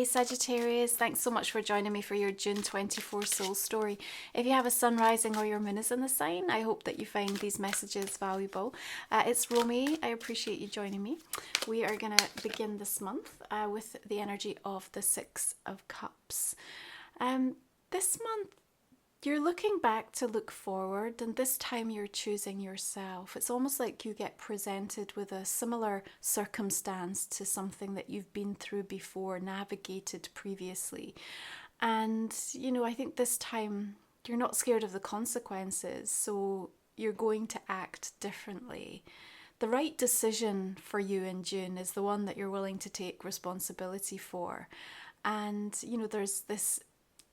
Hey Sagittarius, thanks so much for joining me for your June 24 soul story. If you have a sun rising or your moon is in the sign, I hope that you find these messages valuable. It's Romy. I appreciate you joining me. We are going to begin this month with the energy of the Six of Cups. This month, you're looking back to look forward, and this time you're choosing yourself. It's almost like you get presented with a similar circumstance to something that you've been through before, navigated previously. And, I think this time you're not scared of the consequences, so you're going to act differently. The right decision for you in June is the one that you're willing to take responsibility for. And, there's this,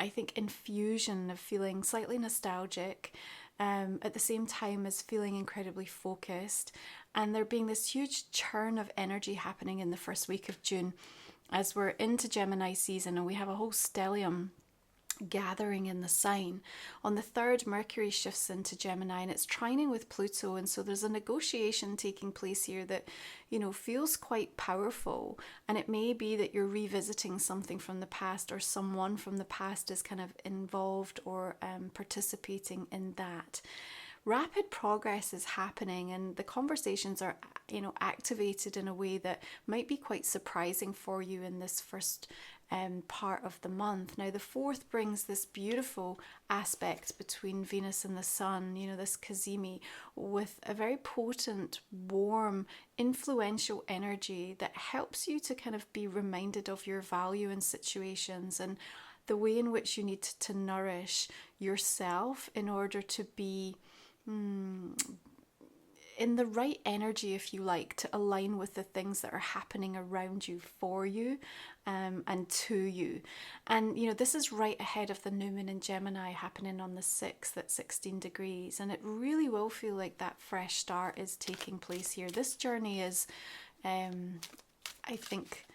I think, infusion of feeling slightly nostalgic at the same time as feeling incredibly focused, and there being this huge churn of energy happening in the first week of June as we're into Gemini season and we have a whole stellium gathering in the sign. On the 3rd, Mercury shifts into Gemini and it's trining with Pluto, and so there's a negotiation taking place here that feels quite powerful, and it may be that you're revisiting something from the past, or someone from the past is kind of involved or participating in that. Rapid progress is happening, and the conversations are activated in a way that might be quite surprising for you in this first part of the month. Now the 4th brings this beautiful aspect between Venus and the Sun, this cazimi, with a very potent, warm, influential energy that helps you to kind of be reminded of your value in situations and the way in which you need to nourish yourself in order to be in the right energy, if you like, to align with the things that are happening around you, for you, and to you. And this is right ahead of the new moon in Gemini happening on the 6th at 16 degrees, and it really will feel like that fresh start is taking place here. This journey is I think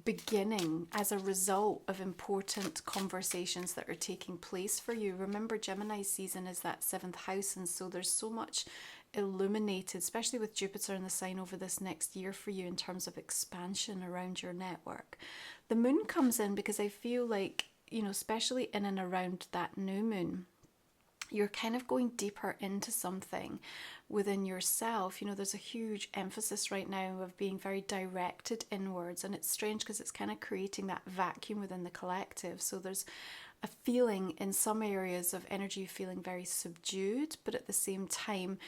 beginning as a result of important conversations that are taking place for you. Remember, Gemini season is that 7th house, and so there's so much illuminated, especially with Jupiter in the sign over this next year for you in terms of expansion around your network. The moon comes in because I feel like, especially in and around that new moon, you're kind of going deeper into something within yourself. There's a huge emphasis right now of being very directed inwards, and it's strange because it's kind of creating that vacuum within the collective. So there's a feeling in some areas of energy feeling very subdued, but at the same time,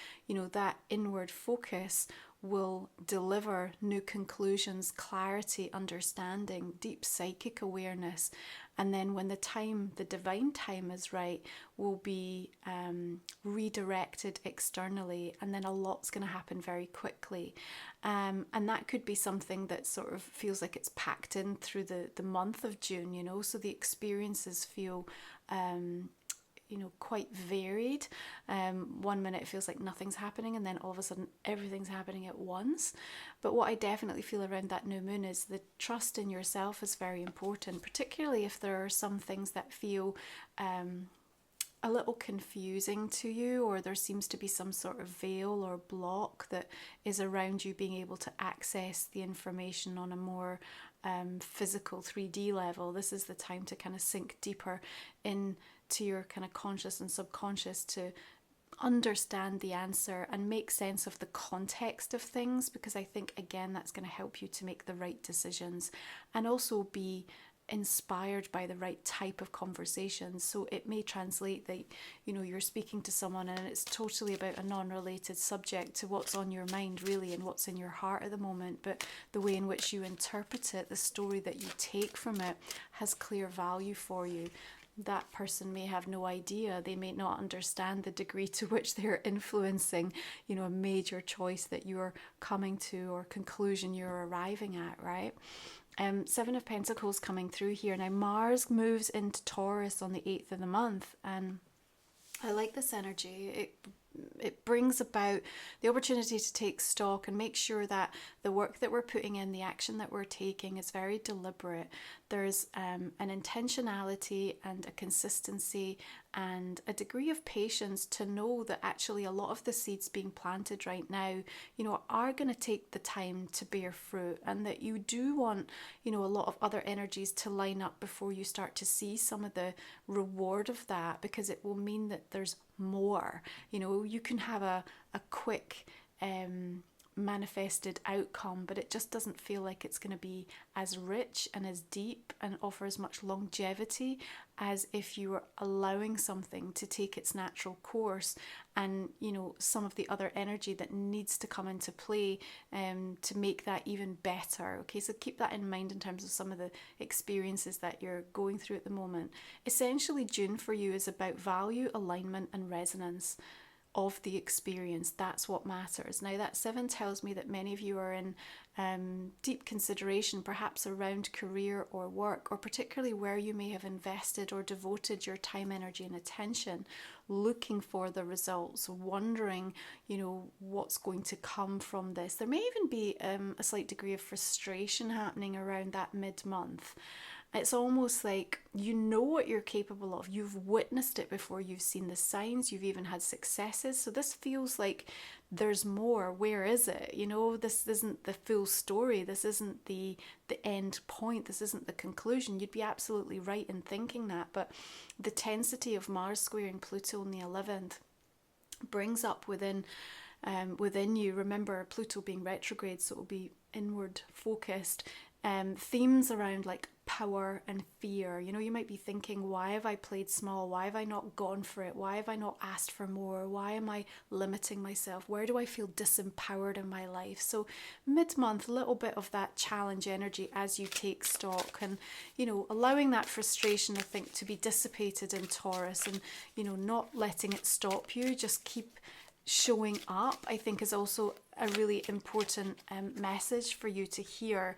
that inward focus will deliver new conclusions, clarity, understanding, deep psychic awareness. And then when the divine time is right, will be redirected externally, and then a lot's going to happen very quickly. And that could be something that sort of feels like it's packed in through the month of June, so the experiences feel quite varied. 1 minute it feels like nothing's happening, and then all of a sudden everything's happening at once. But what I definitely feel around that new moon is the trust in yourself is very important, particularly if there are some things that feel a little confusing to you, or there seems to be some sort of veil or block that is around you being able to access the information on a more physical 3D level. This is the time to kind of sink deeper into your kind of conscious and subconscious to understand the answer and make sense of the context of things, because I think, again, that's going to help you to make the right decisions and also be inspired by the right type of conversations. So it may translate that you're speaking to someone and it's totally about a non-related subject to what's on your mind really and what's in your heart at the moment, but the way in which you interpret it, the story that you take from it, has clear value for you. That person may have no idea, they may not understand the degree to which they're influencing a major choice that you're coming to or conclusion you're arriving at, right? 7 of Pentacles coming through here. Now Mars moves into Taurus on the 8th of the month, and I like this energy. It brings about the opportunity to take stock and make sure that the work that we're putting in, the action that we're taking, is very deliberate. There's an intentionality and a consistency and a degree of patience to know that actually a lot of the seeds being planted right now, you know, are going to take the time to bear fruit, and that you do want, you know, a lot of other energies to line up before you start to see some of the reward of that, because it will mean that there's more. You know, you can have a quick manifested outcome, but it just doesn't feel like it's going to be as rich and as deep and offer as much longevity as if you were allowing something to take its natural course, and, you know, some of the other energy that needs to come into play to make that even better. Okay, so keep that in mind in terms of some of the experiences that you're going through at the moment. Essentially, June for you is about value, alignment, and resonance of the experience. That's what matters. Now, that 7 tells me that many of you are in deep consideration, perhaps around career or work, or particularly where you may have invested or devoted your time, energy, and attention, looking for the results, wondering, you know, what's going to come from this. There may even be a slight degree of frustration happening around that mid-month. It's almost like you know what you're capable of. You've witnessed it before. You've seen the signs. You've even had successes. So this feels like there's more. Where is it? You know, this isn't the full story. This isn't the end point. This isn't the conclusion. You'd be absolutely right in thinking that. But the tensity of Mars squaring Pluto on the 11th brings up within you. Remember, Pluto being retrograde, so it'll be inward focused. Themes around like power and fear. You know, you might be thinking, why have I played small? Why have I not gone for it? Why have I not asked for more? Why am I limiting myself? Where do I feel disempowered in my life? So mid-month, a little bit of that challenge energy as you take stock, and, you know, allowing that frustration, I think, to be dissipated in Taurus, and, you know, not letting it stop you. Just keep showing up, I think, is also a really important message for you to hear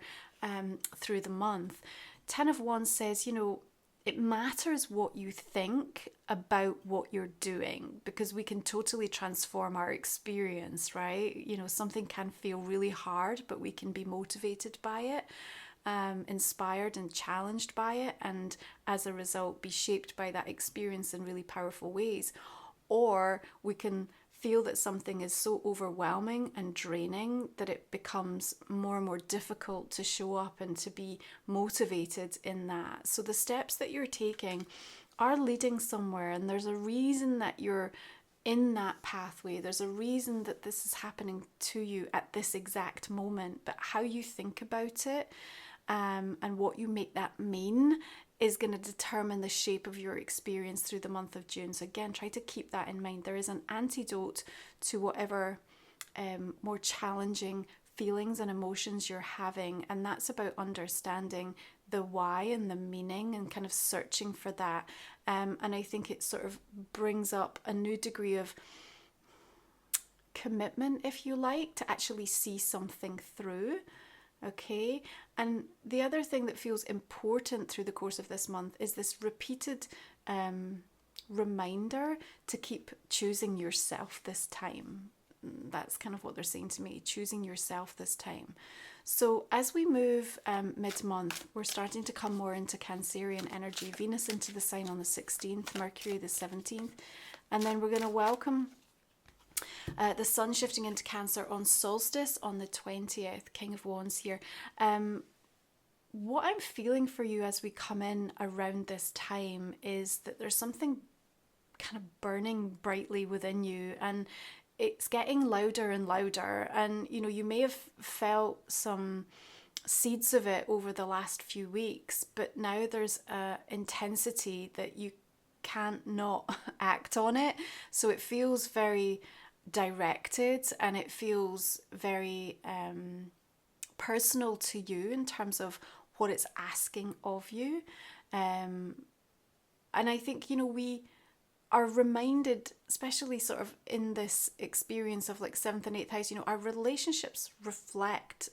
through the month. 10 of Wands says, you know, it matters what you think about what you're doing, because we can totally transform our experience, right? You know, something can feel really hard, but we can be motivated by it, inspired and challenged by it, and as a result be shaped by that experience in really powerful ways. Or we can feel that something is so overwhelming and draining that it becomes more and more difficult to show up and to be motivated in that. So the steps that you're taking are leading somewhere, and there's a reason that you're in that pathway. There's a reason that this is happening to you at this exact moment, but how you think about it and what you make that mean is going to determine the shape of your experience through the month of June. So again, try to keep that in mind. There is an antidote to whatever more challenging feelings and emotions you're having, and that's about understanding the why and the meaning and kind of searching for that. And I think it sort of brings up a new degree of commitment, if you like, to actually see something through. Okay, and the other thing that feels important through the course of this month is this repeated reminder to keep choosing yourself this time. That's kind of what they're saying to me, choosing yourself this time. So as we move mid-month, we're starting to come more into Cancerian energy. Venus into the sign on the 16th, Mercury the 17th, and then we're going to welcome the sun shifting into Cancer on Solstice on the 20th, King of Wands here. What I'm feeling for you as we come in around this time is that there's something kind of burning brightly within you, and it's getting louder and louder. And, you know, you may have felt some seeds of it over the last few weeks, but now there's a intensity that you can't not act on it. So it feels very directed, and it feels very personal to you in terms of what it's asking of you. And I think, you know, we are reminded, especially sort of in this experience of like 7th and 8th house, you know, our relationships reflect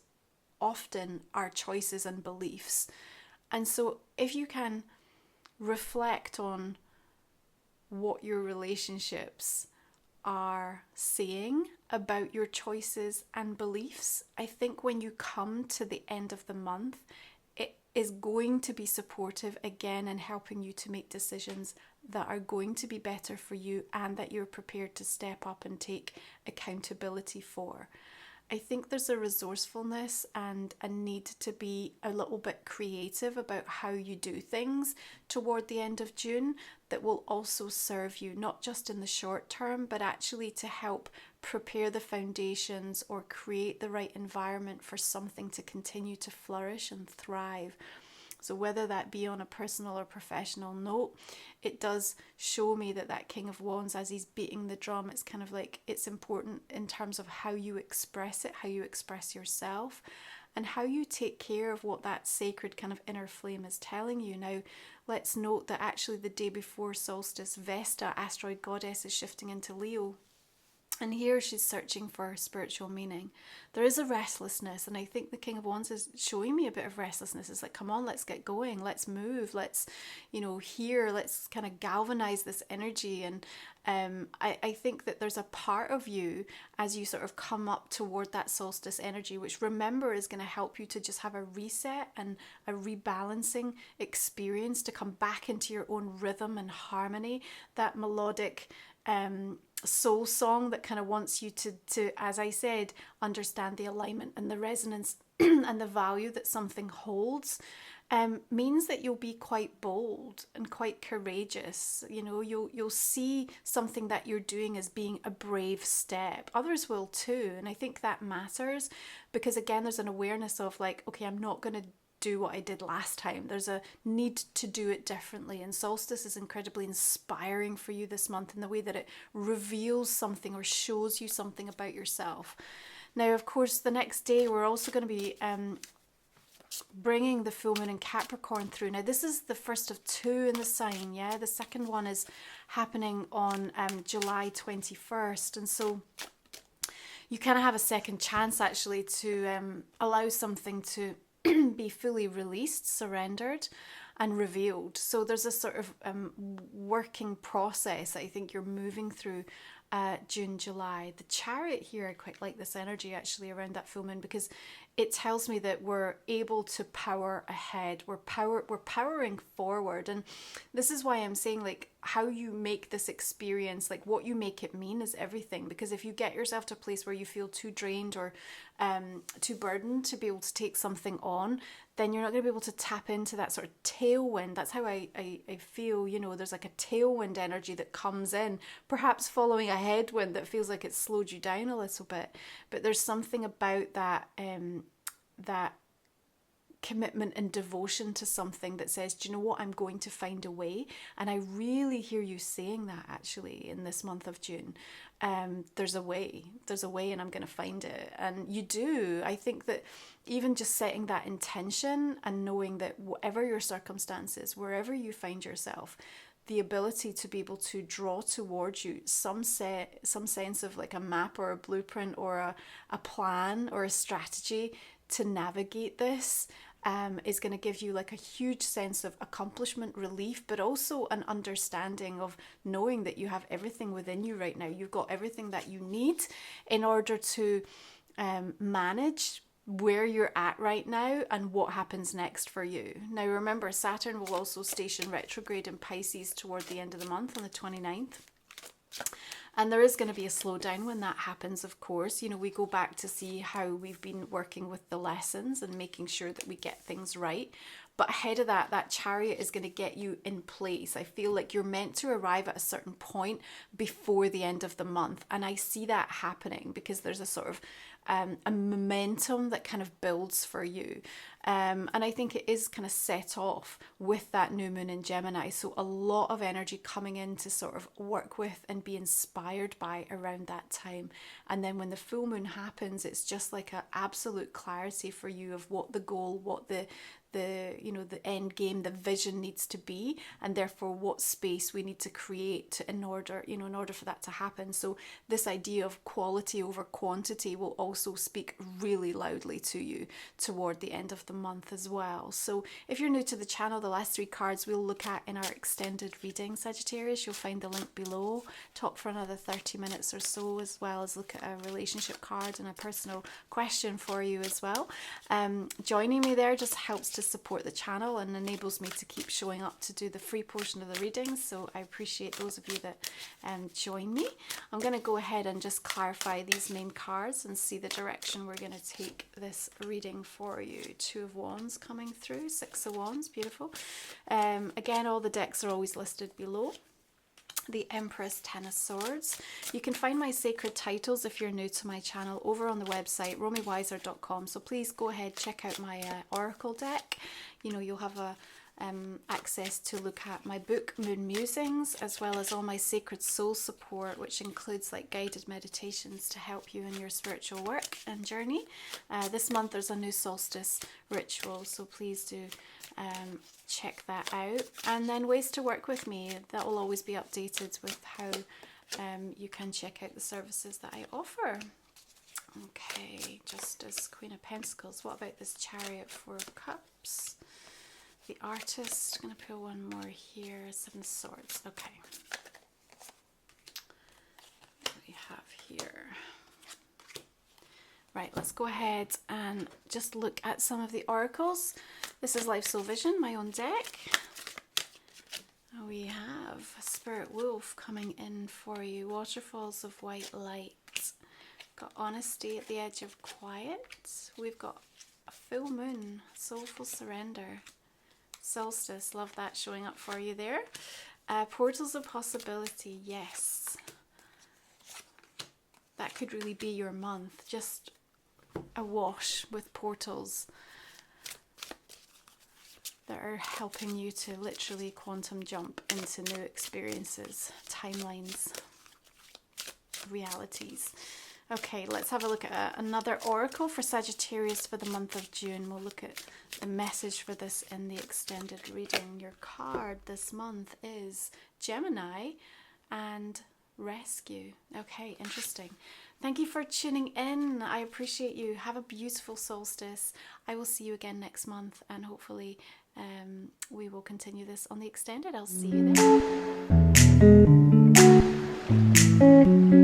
often our choices and beliefs. And so if you can reflect on what your relationships are saying about your choices and beliefs, I think when you come to the end of the month, is going to be supportive again and helping you to make decisions that are going to be better for you and that you're prepared to step up and take accountability for. I think there's a resourcefulness and a need to be a little bit creative about how you do things toward the end of June that will also serve you, not just in the short term, but actually to help prepare the foundations or create the right environment for something to continue to flourish and thrive. So whether that be on a personal or professional note, it does show me that that King of Wands, as he's beating the drum, it's kind of like it's important in terms of how you express it, how you express yourself, and how you take care of what that sacred kind of inner flame is telling you. Now, let's note that actually the day before solstice, Vesta, asteroid goddess, is shifting into Leo. And here she's searching for spiritual meaning. There is a restlessness, and I think the King of Wands is showing me a bit of restlessness. It's like, come on, let's get going, let's move, let's, let's kind of galvanize this energy. And I think that there's a part of you as you sort of come up toward that solstice energy, which remember is going to help you to just have a reset and a rebalancing experience to come back into your own rhythm and harmony, that melodic soul song that kind of wants you to, as I said, understand the alignment and the resonance and the value that something holds, means that you'll be quite bold and quite courageous. You'll see something that you're doing as being a brave step. Others will too, and I think that matters because again, there's an awareness of like, okay, I'm not going to do what I did last time. There's a need to do it differently, and solstice is incredibly inspiring for you this month in the way that it reveals something or shows you something about yourself. Now, of course, the next day we're also going to be bringing the full moon in Capricorn through. Now, this is the first of two in the sign, yeah? The second one is happening on July 21st, and so you kind of have a second chance actually to allow something to be fully released, surrendered, and revealed. So there's a sort of working process I think you're moving through June, July. The Chariot here, I quite like this energy actually around that full moon because it tells me that we're able to power ahead. We're powering forward. And this is why I'm saying like how you make this experience, like what you make it mean is everything. Because if you get yourself to a place where you feel too drained or too burdened to be able to take something on, then you're not going to be able to tap into that sort of tailwind. That's how I feel, there's like a tailwind energy that comes in, perhaps following a headwind that feels like it's slowed you down a little bit. But there's something about that that commitment and devotion to something that says, do you know what, I'm going to find a way. And I really hear you saying that actually in this month of June. There's a way and I'm going to find it. And you do. I think that even just setting that intention and knowing that whatever your circumstances, wherever you find yourself, the ability to be able to draw towards you some sense of like a map or a blueprint or a plan or a strategy to navigate this is going to give you like a huge sense of accomplishment, relief, but also an understanding of knowing that you have everything within you right now. You've got everything that you need in order to manage where you're at right now and what happens next for you. Now remember, Saturn will also station retrograde in Pisces toward the end of the month on the 29th. And there is going to be a slowdown when that happens, of course. We go back to see how we've been working with the lessons and making sure that we get things right. But ahead of that, that Chariot is going to get you in place. I feel like you're meant to arrive at a certain point before the end of the month. And I see that happening because there's a sort of a momentum that kind of builds for you. And I think it is kind of set off with that new moon in Gemini. So a lot of energy coming in to sort of work with and be inspired by around that time. And then when the full moon happens, it's just like an absolute clarity for you of what the goal, what the end game, the vision needs to be, and therefore what space we need to create in order for that to happen. So this idea of quality over quantity will also speak really loudly to you toward the end of the month as well. So if you're new to the channel, the last 3 cards we'll look at in our extended reading, Sagittarius, you'll find the link below. Talk for another 30 minutes or so, as well as look at a relationship card and a personal question for you as well. Joining me there just helps to support the channel and enables me to keep showing up to do the free portion of the readings. So I appreciate those of you that join me. I'm going to go ahead and just clarify these main cards and see the direction we're going to take this reading for you. Two of Wands coming through, Six of Wands, beautiful. Again, all the decks are always listed below. The Empress, Ten of Swords. You can find my sacred titles if you're new to my channel over on the website romywiser.com. So please go ahead, check out my oracle deck. You know, you'll have access to look at my book Moon Musings, as well as all my sacred soul support, which includes like guided meditations to help you in your spiritual work and journey. This month there's a new solstice ritual, so please do check that out. And then ways to work with me, that will always be updated with how you can check out the services that I offer. Okay, Justice, Queen of Pentacles. What about this Chariot, Four of Cups? The Artist. I'm going to pull one more here. Seven of Swords. Okay. What do we have here? Right, let's go ahead and just look at some of the oracles. This is Life Soul Vision, my own deck. We have a Spirit Wolf coming in for you. Waterfalls of White Light. Got Honesty at the Edge of Quiet. We've got a Full Moon, Soulful Surrender. Solstice, love that showing up for you there. Portals of Possibility, yes. That could really be your month, just awash with portals that are helping you to literally quantum jump into new experiences, timelines, realities. Okay, let's have a look at another oracle for Sagittarius for the month of June. We'll look at the message for this in the extended reading. Your card this month is Gemini and Rescue. Okay, interesting. Thank you for tuning in. I appreciate you. Have a beautiful solstice. I will see you again next month, and hopefully we will continue this on the extended. I'll see you then.